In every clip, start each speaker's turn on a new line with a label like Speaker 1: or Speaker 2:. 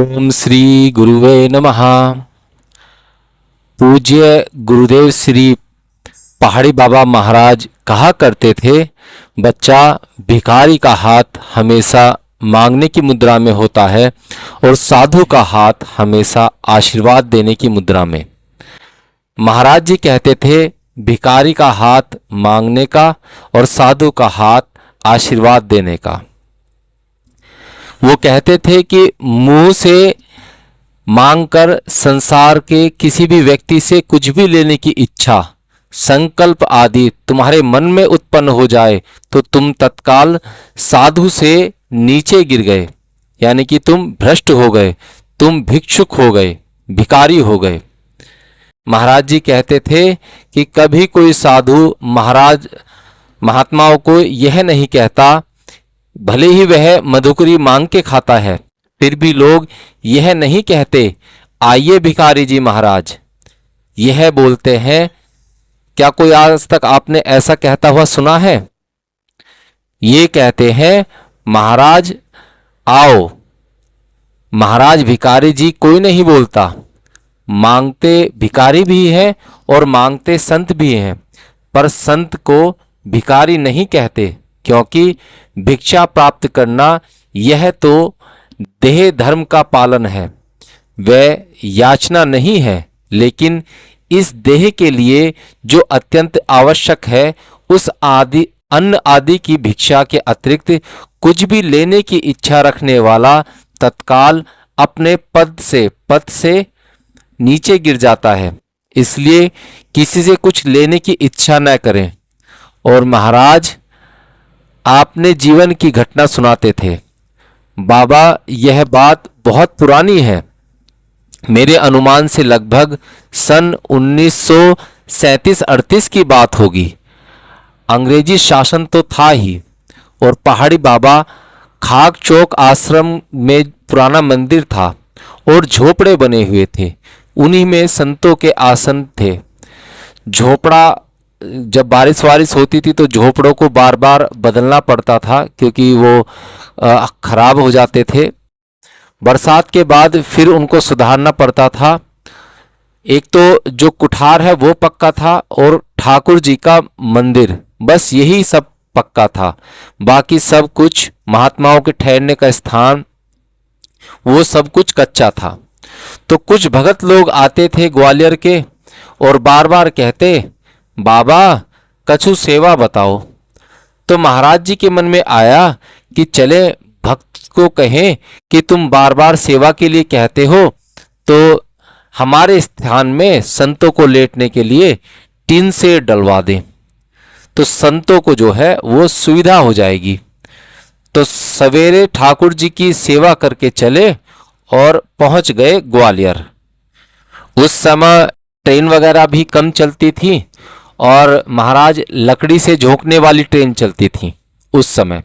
Speaker 1: ओम श्री गुरुवे नमः। पूज्य गुरुदेव श्री पहाड़ी बाबा महाराज कहा करते थे, बच्चा भिखारी का हाथ हमेशा मांगने की मुद्रा में होता है और साधु का हाथ हमेशा आशीर्वाद देने की मुद्रा में। महाराज जी कहते थे भिखारी का हाथ मांगने का और साधु का हाथ आशीर्वाद देने का। वो कहते थे कि मुंह से मांगकर संसार के किसी भी व्यक्ति से कुछ भी लेने की इच्छा, संकल्प आदि तुम्हारे मन में उत्पन्न हो जाए तो तुम तत्काल साधु से नीचे गिर गए, यानी कि तुम भ्रष्ट हो गए, तुम भिक्षुक हो गए, भिखारी हो गए। महाराज जी कहते थे कि कभी कोई साधु महाराज महात्माओं को यह नहीं कहता, भले ही वह मधुकरी मांग के खाता है, फिर भी लोग यह नहीं कहते आइए भिखारी जी महाराज, यह बोलते हैं। क्या कोई आज तक आपने ऐसा कहता हुआ सुना है? ये कहते हैं महाराज आओ। महाराज भिखारी जी कोई नहीं बोलता। मांगते भिखारी भी हैं और मांगते संत भी हैं, पर संत को भिखारी नहीं कहते, क्योंकि भिक्षा प्राप्त करना यह तो देह धर्म का पालन है, वह याचना नहीं है। लेकिन इस देह के लिए जो अत्यंत आवश्यक है, उस आदि अन्न आदि की भिक्षा के अतिरिक्त कुछ भी लेने की इच्छा रखने वाला तत्काल अपने पद से नीचे गिर जाता है। इसलिए किसी से कुछ लेने की इच्छा न करें। और महाराज आपने जीवन की घटना सुनाते थे। बाबा यह बात बहुत पुरानी है, मेरे अनुमान से लगभग सन 1937-38 की बात होगी। अंग्रेजी शासन तो था ही, और पहाड़ी बाबा खाक चौक आश्रम में पुराना मंदिर था और झोपड़े बने हुए थे, उन्हीं में संतों के आसन थे। झोपड़ा जब बारिश वारिश होती थी तो झोपड़ों को बार बार बदलना पड़ता था, क्योंकि वो खराब हो जाते थे। बरसात के बाद फिर उनको सुधारना पड़ता था। एक तो जो कुठार है वो पक्का था और ठाकुर जी का मंदिर, बस यही सब पक्का था। बाकी सब कुछ महात्माओं के ठहरने का स्थान, वो सब कुछ कच्चा था। तो कुछ भगत लोग आते थे ग्वालियर के और बार बार कहते, बाबा कछु सेवा बताओ। तो महाराज जी के मन में आया कि चले भक्त को कहें कि तुम बार बार सेवा के लिए कहते हो, तो हमारे स्थान में संतों को लेटने के लिए टीन से डलवा दें, तो संतों को जो है वो सुविधा हो जाएगी। तो सवेरे ठाकुर जी की सेवा करके चले और पहुंच गए ग्वालियर। उस समय ट्रेन वगैरह भी कम चलती थी और महाराज लकड़ी से झोंकने वाली ट्रेन चलती थी उस समय।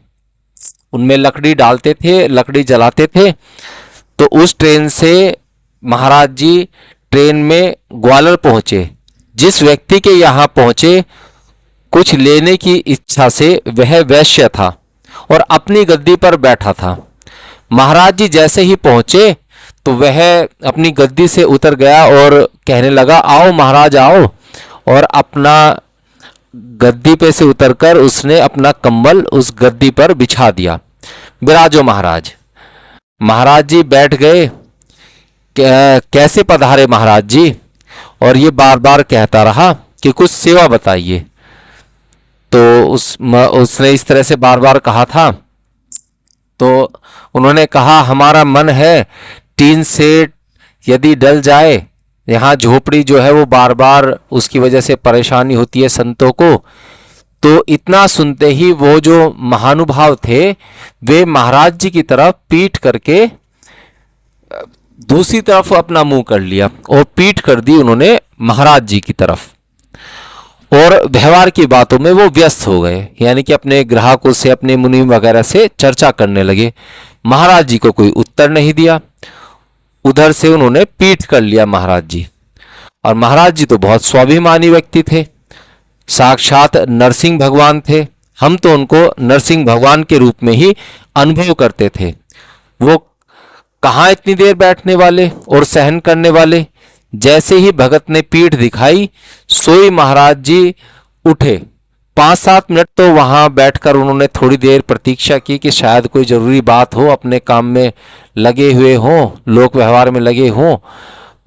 Speaker 1: उनमें लकड़ी डालते थे, लकड़ी जलाते थे। तो उस ट्रेन से महाराज जी ट्रेन में ग्वालियर पहुंचे। जिस व्यक्ति के यहाँ पहुंचे कुछ लेने की इच्छा से, वह वैश्य था और अपनी गद्दी पर बैठा था। महाराज जी जैसे ही पहुंचे तो वह अपनी गद्दी से उतर गया और कहने लगा, आओ महाराज आओ। और अपना गद्दी पे से उतरकर उसने अपना कंबल उस गद्दी पर बिछा दिया। विराजो महाराज। महाराज जी बैठ गए। कैसे पधारे महाराज जी? और ये बार बार कहता रहा कि कुछ सेवा बताइए। तो उसने इस तरह से बार बार कहा था। तो उन्होंने कहा, हमारा मन है टीन से यदि डल जाए, यहाँ झोपड़ी जो है वो बार बार उसकी वजह से परेशानी होती है संतों को। तो इतना सुनते ही वो जो महानुभाव थे वे महाराज जी की तरफ पीठ करके दूसरी तरफ अपना मुंह कर लिया और पीठ कर दी उन्होंने महाराज जी की तरफ। और व्यवहार की बातों में वो व्यस्त हो गए, यानी कि अपने ग्राहकों से, अपने मुनि वगैरह से चर्चा करने लगे। महाराज जी को कोई उत्तर नहीं दिया। उधर से उन्होंने पीठ कर लिया महाराज जी। और महाराज जी तो बहुत स्वाभिमानी व्यक्ति थे, साक्षात नरसिंह भगवान थे। हम तो उनको नरसिंह भगवान के रूप में ही अनुभव करते थे। वो कहाँ इतनी देर बैठने वाले और सहन करने वाले। जैसे ही भगत ने पीठ दिखाई, सोई महाराज जी उठे। 5-7 मिनट तो वहां बैठकर उन्होंने थोड़ी देर प्रतीक्षा की कि शायद कोई जरूरी बात हो, अपने काम में लगे हुए हों, लोक व्यवहार में लगे हों।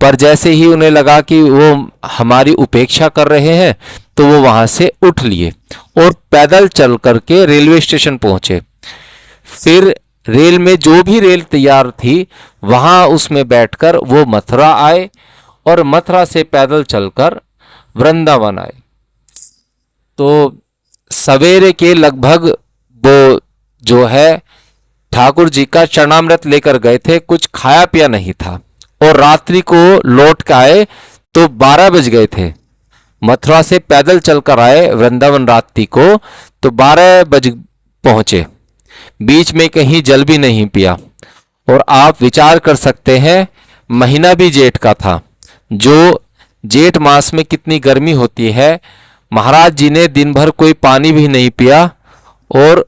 Speaker 1: पर जैसे ही उन्हें लगा कि वो हमारी उपेक्षा कर रहे हैं, तो वो वहां से उठ लिए और पैदल चल करके रेलवे स्टेशन पहुंचे। फिर रेल में जो भी रेल तैयार थी, वहां उसमें बैठकर वो मथुरा आए और मथुरा से पैदल चलकर वृंदावन आए। तो सवेरे के लगभग वो जो है ठाकुर जी का चरणामृत लेकर गए थे, कुछ खाया पिया नहीं था, और रात्रि को लौट के आए तो 12 बज गए थे। मथुरा से पैदल चलकर आए वृंदावन रात्रि को, तो 12 बज पहुंचे। बीच में कहीं जल भी नहीं पिया। और आप विचार कर सकते हैं, महीना भी जेठ का था, जो जेठ मास में कितनी गर्मी होती है। महाराज जी ने दिन भर कोई पानी भी नहीं पिया और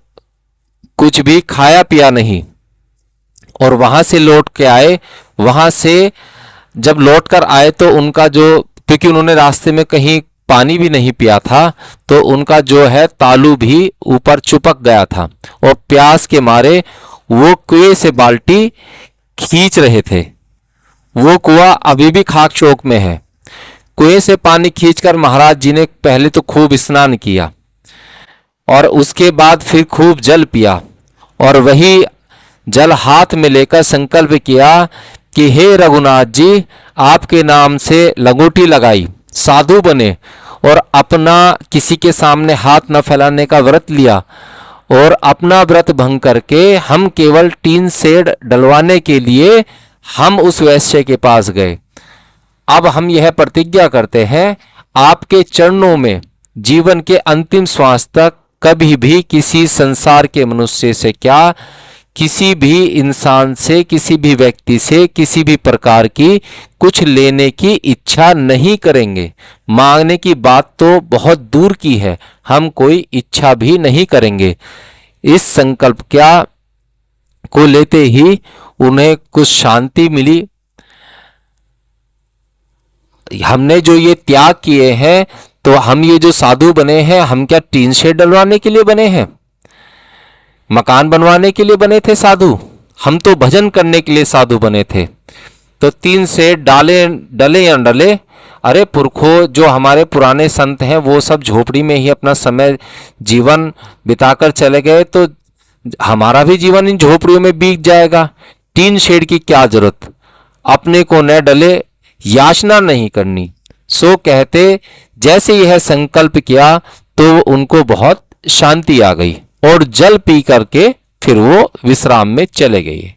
Speaker 1: कुछ भी खाया पिया नहीं, और वहां से लौट के आए। वहां से जब लौट कर आए तो उनका जो, क्योंकि उन्होंने रास्ते में कहीं पानी भी नहीं पिया था, तो उनका जो है तालू भी ऊपर चिपक गया था, और प्यास के मारे वो कुएं से बाल्टी खींच रहे थे। वो कुआं अभी भी खाक चौक में है। कुएं से पानी खींचकर महाराज जी ने पहले तो खूब स्नान किया, और उसके बाद फिर खूब जल पिया, और वही जल हाथ में लेकर संकल्प किया कि हे रघुनाथ जी, आपके नाम से लंगोटी लगाई, साधु बने, और अपना किसी के सामने हाथ न फैलाने का व्रत लिया, और अपना व्रत भंग करके हम केवल टीन शेड डलवाने के लिए हम उस वैश्य के पास गए। अब हम यह प्रतिज्ञा करते हैं, आपके चरणों में जीवन के अंतिम श्वास तक कभी भी किसी संसार के मनुष्य से क्या, किसी भी इंसान से, किसी भी व्यक्ति से किसी भी प्रकार की कुछ लेने की इच्छा नहीं करेंगे। मांगने की बात तो बहुत दूर की है, हम कोई इच्छा भी नहीं करेंगे। इस संकल्प क्या को लेते ही उन्हें कुछ शांति मिली। हमने जो ये त्याग किए हैं, तो हम ये जो साधु बने हैं, हम क्या टीन शेड डलवाने के लिए बने हैं, मकान बनवाने के लिए बने थे साधु? हम तो भजन करने के लिए साधु बने थे। तो टीन शेड डाले डले या डले, अरे पुरखों जो हमारे पुराने संत हैं वो सब झोपड़ी में ही अपना समय जीवन बिताकर चले गए, तो हमारा भी जीवन इन झोपड़ियों में बीत जाएगा। टीन शेड की क्या जरूरत, अपने को न डले, याचना नहीं करनी। सो कहते जैसे यह संकल्प किया तो उनको बहुत शांति आ गई, और जल पी करके फिर वो विश्राम में चले गए।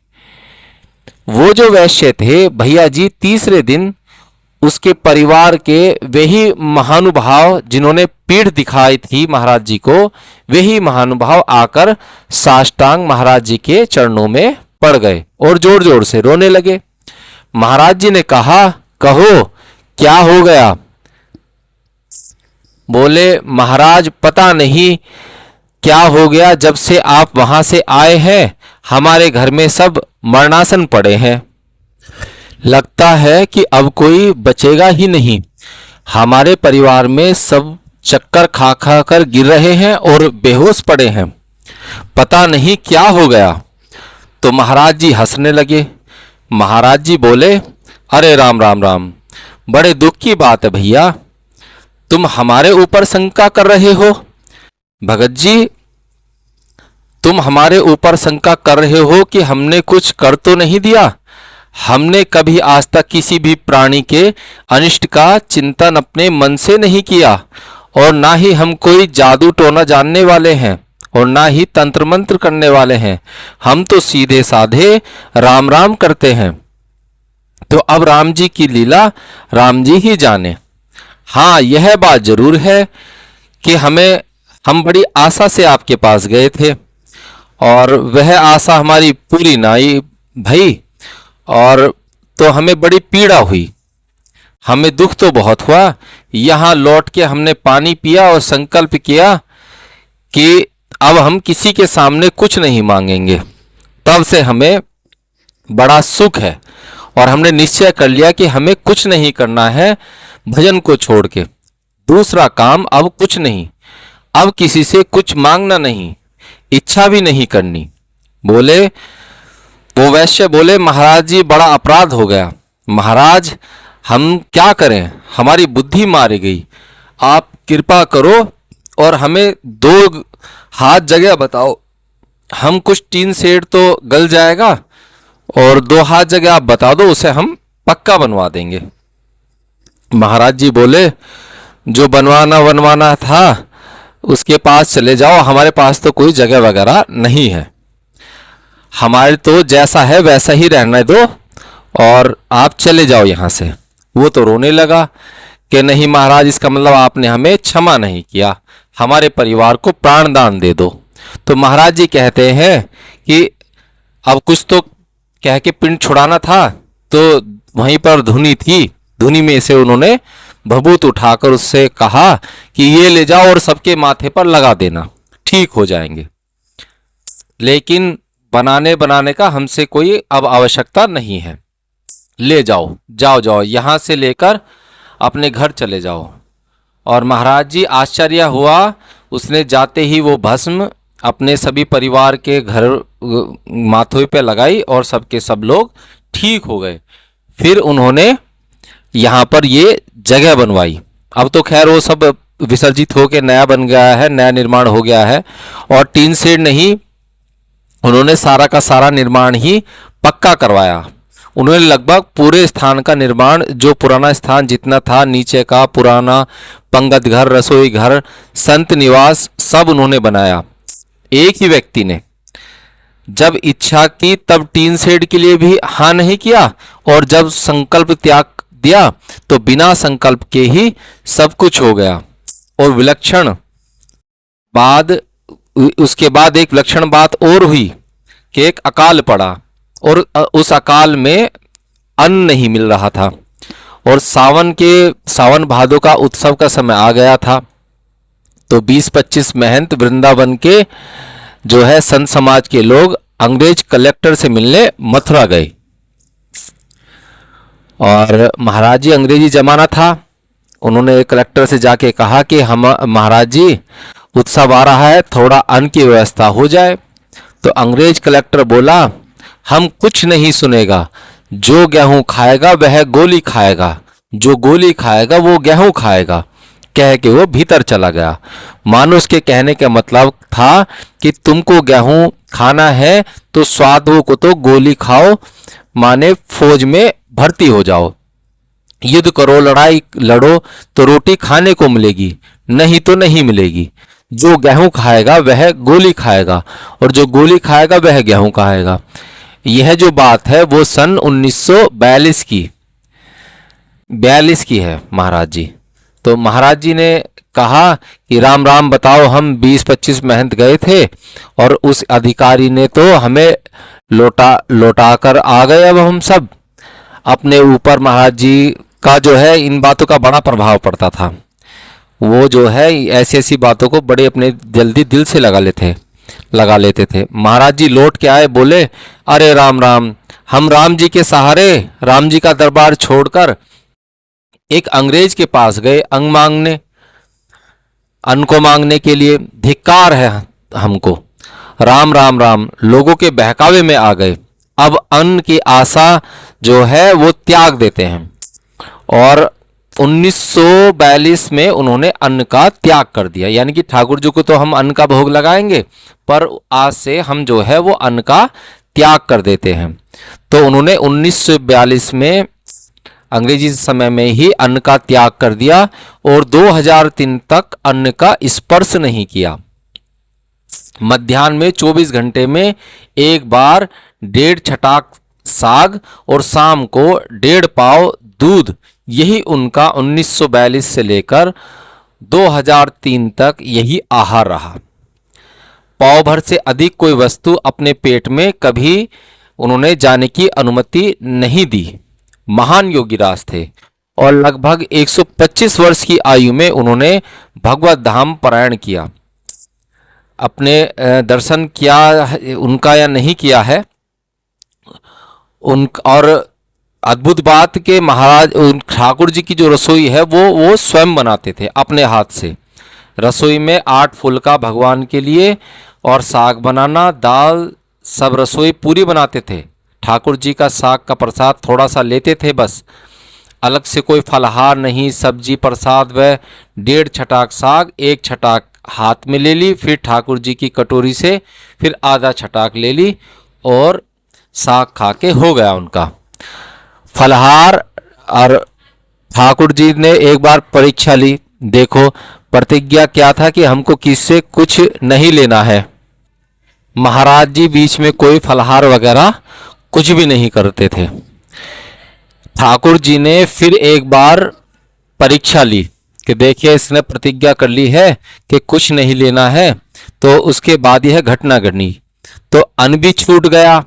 Speaker 1: वो जो वैश्य थे भैया जी, तीसरे दिन उसके परिवार के वही महानुभाव जिन्होंने पीठ दिखाई थी महाराज जी को, वही महानुभाव आकर साष्टांग महाराज जी के चरणों में पड़ गए और जोर जोर से रोने लगे। महाराज जी ने कहा, कहो क्या हो गया? बोले, महाराज पता नहीं क्या हो गया, जब से आप वहां से आए हैं हमारे घर में सब मरणासन पड़े हैं। लगता है कि अब कोई बचेगा ही नहीं। हमारे परिवार में सब चक्कर खा खा कर गिर रहे हैं और बेहोश पड़े हैं। पता नहीं क्या हो गया। तो महाराज जी हंसने लगे। महाराज जी बोले, अरे राम राम राम, बड़े दुख की बात है भैया, तुम हमारे ऊपर शंका कर रहे हो। भगत जी, तुम हमारे ऊपर शंका कर रहे हो कि हमने कुछ कर तो नहीं दिया। हमने कभी आज तक किसी भी प्राणी के अनिष्ट का चिंतन अपने मन से नहीं किया, और ना ही हम कोई जादू टोना जानने वाले हैं, और ना ही तंत्र मंत्र करने वाले हैं। हम तो सीधे साधे राम राम करते हैं। तो अब राम जी की लीला राम जी ही जाने। हाँ, यह बात जरूर है कि हम बड़ी आशा से आपके पास गए थे, और वह आशा हमारी पूरी नहीं भई, और तो हमें बड़ी पीड़ा हुई, हमें दुख तो बहुत हुआ। यहाँ लौट के हमने पानी पिया और संकल्प किया कि अब हम किसी के सामने कुछ नहीं मांगेंगे। तब से हमें बड़ा सुख है और हमने निश्चय कर लिया कि हमें कुछ नहीं करना है भजन को छोड़ के। दूसरा काम अब कुछ नहीं, अब किसी से कुछ मांगना नहीं, इच्छा भी नहीं करनी। बोले वो वैश्य बोले, महाराज जी बड़ा अपराध हो गया, महाराज हम क्या करें, हमारी बुद्धि मारी गई, आप कृपा करो और हमें 2 हाथ जगह बताओ, हम कुछ टीन सेट तो गल जाएगा और 2 हाथ जगह आप बता दो, उसे हम पक्का बनवा देंगे। महाराज जी बोले जो बनवाना था उसके पास चले जाओ, हमारे पास तो कोई जगह वगैरह नहीं है, हमारे तो जैसा है वैसा ही रहने दो और आप चले जाओ यहाँ से। वो तो रोने लगा कि नहीं महाराज, इसका मतलब आपने हमें क्षमा नहीं किया, हमारे परिवार को प्राणदान दे दो। तो महाराज जी कहते हैं कि अब कुछ तो कह के पिंड छुड़ाना था, तो वहीं पर धुनी थी, धुनी में से उन्होंने भभूत उठाकर उससे कहा कि ये ले जाओ और सबके माथे पर लगा देना, ठीक हो जाएंगे, लेकिन बनाने का हमसे कोई अब आवश्यकता नहीं है, ले जाओ, जाओ यहाँ से लेकर अपने घर चले जाओ। और महाराज जी आश्चर्य हुआ, उसने जाते ही वो भस्म अपने सभी परिवार के घर माथे पे लगाई और सबके सब लोग ठीक हो गए। फिर उन्होंने यहाँ पर ये जगह बनवाई। अब तो खैर वो सब विसर्जित होकर नया बन गया है, नया निर्माण हो गया है और टीन शेड नहीं, उन्होंने सारा का सारा निर्माण ही पक्का करवाया। उन्होंने लगभग पूरे स्थान का निर्माण, जो पुराना स्थान जितना था, नीचे का पुराना पंगत घर, रसोई घर, संत निवास, सब उन्होंने बनाया। एक ही व्यक्ति ने जब इच्छा की तब टीन शेड के लिए भी हाँ नहीं किया और जब संकल्प त्याग दिया तो बिना संकल्प के ही सब कुछ हो गया। और विलक्षण बाद, उसके बाद एक विलक्षण बात और हुई कि एक अकाल पड़ा और उस अकाल में अन्न नहीं मिल रहा था और सावन भादों का उत्सव का समय आ गया था। तो 20-25 महंत वृंदावन के जो है संत समाज के लोग अंग्रेज कलेक्टर से मिलने मथुरा गए और महाराज जी अंग्रेजी जमाना था, उन्होंने कलेक्टर से जाके कहा कि हम महाराज जी उत्सव आ रहा है, थोड़ा अन्न की व्यवस्था हो जाए। तो अंग्रेज कलेक्टर बोला हम कुछ नहीं सुनेगा, जो गेहूं खाएगा वह गोली खाएगा, जो गोली खाएगा वो गेहूं खाएगा, कह के वो भीतर चला गया। मानो उसके कहने का मतलब था कि तुमको गेहूं खाना है तो साधुओं को तो गोली खाओ, माने फौज में भर्ती हो जाओ, युद्ध करो, लड़ाई लड़ो तो रोटी खाने को मिलेगी, नहीं तो नहीं मिलेगी। जो गेहूं खाएगा वह गोली खाएगा और जो गोली खाएगा वह गेहूं खाएगा। यह जो बात है वो सन 1942 की है महाराज जी। तो महाराज जी ने कहा कि राम राम बताओ, हम 20-25 महंत गए थे और उस अधिकारी ने तो हमें लौटा कर आ गए। अब हम सब अपने ऊपर, महाराज जी का जो है इन बातों का बड़ा प्रभाव पड़ता था, वो जो है ऐसी ऐसी बातों को बड़े अपने जल्दी दिल से लगा लेते थे। महाराज जी लौट के आए, बोले अरे राम राम, हम राम जी के सहारे राम जी का दरबार छोड़कर एक अंग्रेज के पास गए अन्न को मांगने के लिए, धिक्कार है हमको, राम राम राम, लोगों के बहकावे में आ गए, अब अन्न की आशा जो है वो त्याग देते हैं। और 1942 में उन्होंने अन्न का त्याग कर दिया, यानी कि ठाकुर जी को तो हम अन्न का भोग लगाएंगे पर आज से हम जो है वो अन्न का त्याग कर देते हैं। तो उन्होंने 1942 में अंग्रेजी समय में ही अन्न का त्याग कर दिया और 2003 तक अन्न का स्पर्श नहीं किया। मध्याह्न में 24 घंटे में एक बार 1.5 छटाक साग और शाम को 1.5 पाव दूध, यही उनका 1942 से लेकर 2003 तक यही आहार रहा। पाव भर से अधिक कोई वस्तु अपने पेट में कभी उन्होंने जाने की अनुमति नहीं दी। महान योगी राज थे और लगभग 125 वर्ष की आयु में उन्होंने भगवत धाम पलायन किया। अपने दर्शन किया उनका या नहीं किया है, उन और अद्भुत बात के महाराज ठाकुर जी की जो रसोई है वो स्वयं बनाते थे अपने हाथ से। रसोई में 8 फुलका भगवान के लिए और साग बनाना, दाल, सब रसोई पूरी बनाते थे। ठाकुर जी का साग का प्रसाद थोड़ा सा लेते थे बस, अलग से कोई फलहार नहीं, सब्जी प्रसाद व 1.5 छटाक साग, 1 छटाक हाथ में ले ली, फिर ठाकुर जी की कटोरी से फिर आधा छटाक ले ली और साग खा के हो गया उनका फलहार। और ठाकुर जी ने एक बार परीक्षा ली, देखो प्रतिज्ञा क्या था कि हमको किससे कुछ नहीं लेना है। महाराज जी बीच में कोई फलहार वगैरह कुछ भी नहीं करते थे। ठाकुर जी ने फिर एक बार परीक्षा ली कि देखिए इसने प्रतिज्ञा कर ली है कि कुछ नहीं लेना है, तो उसके बाद यह घटना घटनी। तो अन्न भी छूट गया।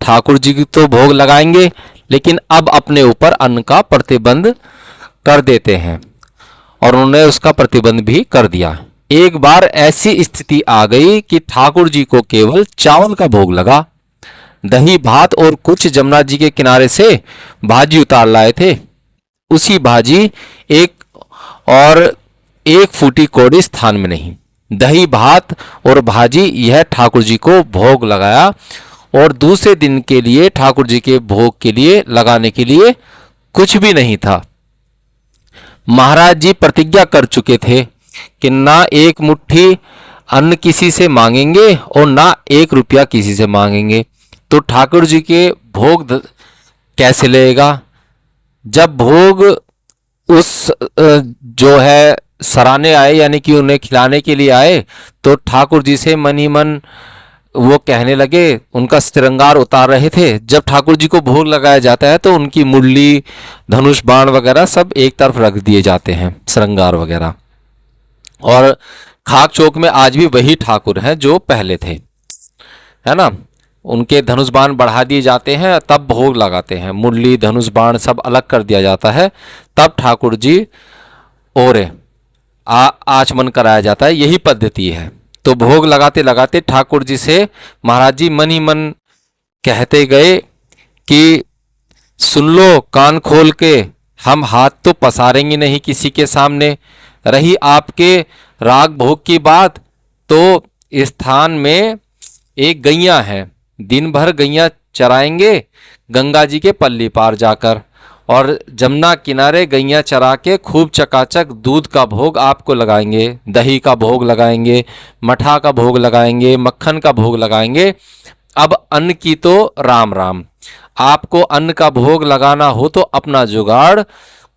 Speaker 1: ठाकुर जी की तो भोग लगाएंगे, लेकिन अब अपने ऊपर अन्न का प्रतिबंध कर देते हैं और उन्होंने उसका प्रतिबंध भी कर दिया। एक बार ऐसी स्थिति आ गई कि ठाकुर जी को केवल चावल का भोग लगा। दही भात और कुछ जमुना जी के किनारे से भाजी उतार लाए थे। उसी भाजी एक और 1 फूटी कौड़ी स्थान में नहीं। दही भात और भाजी यह ठाकुर जी को भोग लगाया और दूसरे दिन के लिए ठाकुर जी के भोग के लिए लगाने के लिए कुछ भी नहीं था। महाराज जी प्रतिज्ञा कर चुके थे कि ना 1 मुट्ठी अन्न किसी से मांगेंगे और ना 1 रुपया किसी से मांगेंगे। तो ठाकुर जी के भोग कैसे लेगा? जब भोग उस जो है सराहने आए, यानी कि उन्हें खिलाने के लिए आए, तो ठाकुर जी से मन ही मन वो कहने लगे, उनका श्रृंगार उतार रहे थे। जब ठाकुर जी को भोग लगाया जाता है तो उनकी मुरली, धनुष बाण वगैरह सब एक तरफ रख दिए जाते हैं, श्रृंगार वगैरह। और खाक चौक में आज भी वही ठाकुर हैं जो पहले थे, है ना। उनके धनुष बाण बढ़ा दिए जाते हैं, तब भोग लगाते हैं। मुरली, धनुष बाण सब अलग कर दिया जाता है, तब ठाकुर जी और आचमन कराया जाता है। यही पद्धति है। तो भोग लगाते लगाते ठाकुर जी से महाराज जी मन ही मन कहते गए कि सुन लो कान खोल के, हम हाथ तो पसारेंगे नहीं किसी के सामने। रही आपके राग भोग की बात, तो स्थान में एक गैया है, दिन भर गैया चराएंगे गंगा जी के पल्ली पार जाकर, और जमुना किनारे गैया चरा के खूब चकाचक दूध का भोग आपको लगाएंगे, दही का भोग लगाएंगे, मठा का भोग लगाएंगे, मक्खन का भोग लगाएंगे। अब अन्न की तो राम राम। आपको अन्न का भोग लगाना हो तो अपना जुगाड़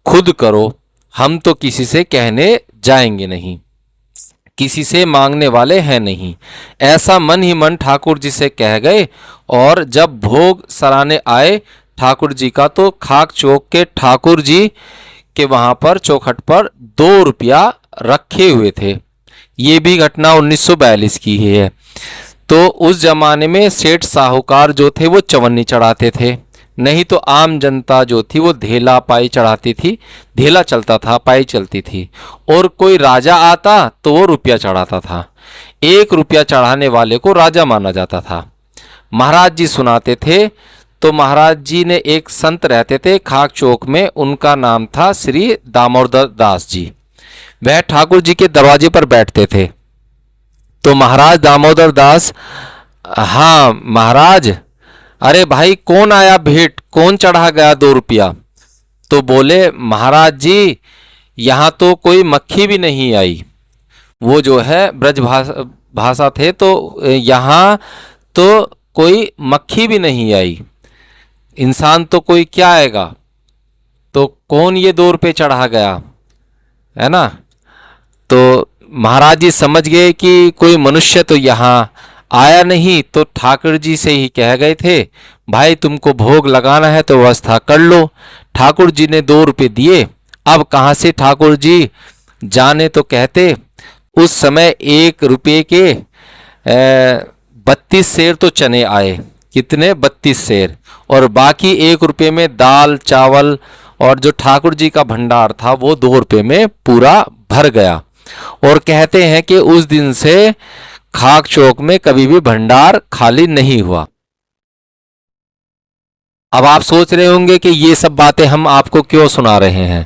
Speaker 1: खुद करो, हम तो किसी से कहने जाएंगे नहीं, किसी से मांगने वाले हैं नहीं। ऐसा मन ही मन ठाकुर जी से कह गए। और जब भोग सराने आए ठाकुर जी का, तो खाक चौक के ठाकुर जी के वहां पर चौखट पर 2 रुपया रखे हुए थे। ये भी घटना 1942 की ही है। तो उस जमाने में सेठ साहूकार जो थे वो चवन्नी चढ़ाते थे, नहीं तो आम जनता जो थी वो धेला पाई चढ़ाती थी। धेला चलता था, पाई चलती थी। और कोई राजा आता तो वो रुपया चढ़ाता था। 1 रुपया चढ़ाने वाले को राजा माना जाता था। महाराज जी सुनाते थे। तो महाराज जी ने एक संत रहते थे खाक चौक में, उनका नाम था श्री दामोदर दास जी। वह ठाकुर जी के दरवाजे पर बैठते थे। तो महाराज दामोदर दास, हाँ महाराज, अरे भाई कौन आया भेंट, कौन चढ़ा गया 2 रुपया? तो बोले महाराज जी यहाँ तो कोई मक्खी भी नहीं आई। वो जो है ब्रज भाषा थे, तो यहाँ तो कोई मक्खी भी नहीं आई, इंसान तो कोई क्या आएगा, तो कौन ये 2 रुपये चढ़ा गया, है ना। तो महाराज जी समझ गए कि कोई मनुष्य तो यहाँ आया नहीं, तो ठाकुर जी से ही कह गए थे भाई तुमको भोग लगाना है तो व्यवस्था कर लो। ठाकुर जी ने 2 रुपये दिए। अब कहाँ से ठाकुर जी जाने तो कहते, उस समय 1 रुपये के 32 सेर तो चने आए। कितने? 32 सेर। और बाकी 1 रुपये में दाल चावल और जो ठाकुर जी का भंडार था वो 2 रुपये में पूरा भर गया। और कहते हैं कि उस दिन से खाक चौक में कभी भी भंडार खाली नहीं हुआ। अब आप सोच रहे होंगे कि ये सब बातें हम आपको क्यों सुना रहे हैं।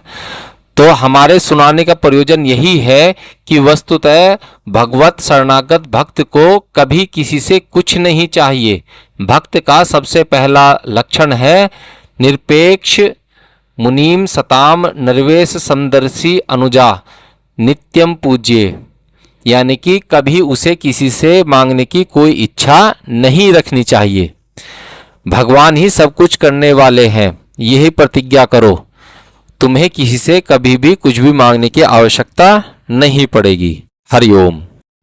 Speaker 1: तो हमारे सुनाने का प्रयोजन यही है कि वस्तुतः भगवत शरणागत भक्त को कभी किसी से कुछ नहीं चाहिए। भक्त का सबसे पहला लक्षण है निरपेक्ष मुनीम सताम नरवेश समदर्शी अनुजा नित्यम पूज्य, यानी कि कभी उसे किसी से मांगने की कोई इच्छा नहीं रखनी चाहिए। भगवान ही सब कुछ करने वाले हैं, यही प्रतिज्ञा करो। तुम्हें किसी से कभी भी कुछ भी मांगने की आवश्यकता नहीं पड़ेगी। हरिओम।